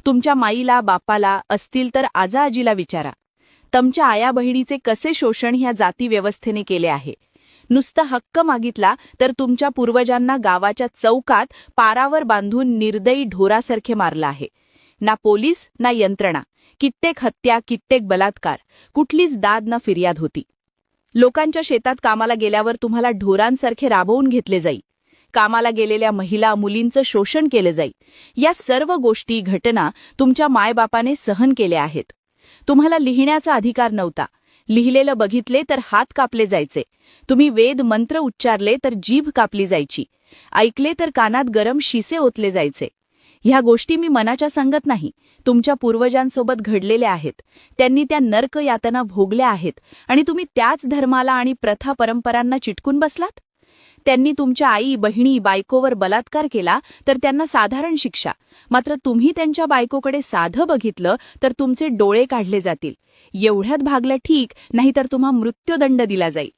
तुमच्या माईला बापाला असतील तर आजाआजीला विचारा. तुमच्या आया बहिणीचे कसे शोषण ह्या जाती व्यवस्थेने केले आहे. नुसता हक्क मागितला तर तुमच्या पूर्वजांना गावाच्या चौकात पारावर बांधून निर्दयी ढोरासारखे मारलं आहे. ना पोलीस ना यंत्रणा, कित्येक हत्या, कित्येक बलात्कार, कुठलीच दाद ना फिर्याद होती. लोकांच्या शेतात कामाला गेल्यावर तुम्हाला ढोरांसारखे राबवून घेतले जाई. कामाला गेलेल्या महिला मुलींचं शोषण केलं जाई. या सर्व गोष्टी घटना तुमच्या मायबापाने सहन केल्या आहेत. तुम्हाला लिहिण्याचा अधिकार नव्हता. लिहिलेलं बघितले तर हात कापले जायचे. तुम्ही वेद मंत्र उच्चारले तर जीभ कापली जायची. ऐकले तर कानात गरम शिसे ओतले जायचे. ह्या गोष्टी मी मनाच्या सांगत नाही, तुमच्या पूर्वजांसोबत घडलेल्या आहेत. त्यांनी त्या नरक यातना भोगल्या आहेत आणि तुम्ही त्याच धर्माला आणि प्रथा परंपरांना चिटकून बसलात. त्यांनी तुमच्या आई बहिणी बायकोवर बलात्कार केला तर त्यांना साधारण शिक्षा, मात्र तुम्ही त्यांच्या बायकोकडे साधं बघितलं तर तुमचे डोळे काढले जातील. एवढ्यात भागलं ठीक, नाहीतर तुम्हा मृत्यूदंड दिला जाईल.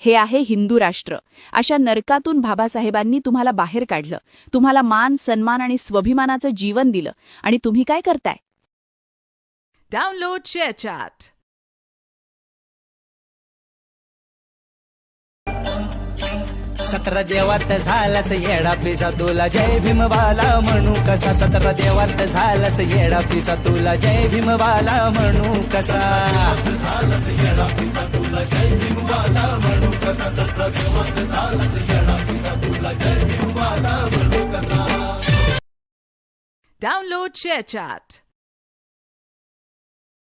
हे आहे हिंदू राष्ट्र. अशा नरकातून बाबासाहेबांनी तुम्हाला बाहेर काढलं, तुम्हाला मान सन्मान आणि स्वाभिमानाचं जीवन दिलं, आणि तुम्ही काय करताय? डाउनलोड शेअरचॅट. सतरा देवात झालास येडा पिसा तुला जय भीमबाला म्हणू कसा. सतरा देवात झालास येडा पिसा तुला जय भीमबाला म्हणू कसा. डाउनलोड शेअरचॅट.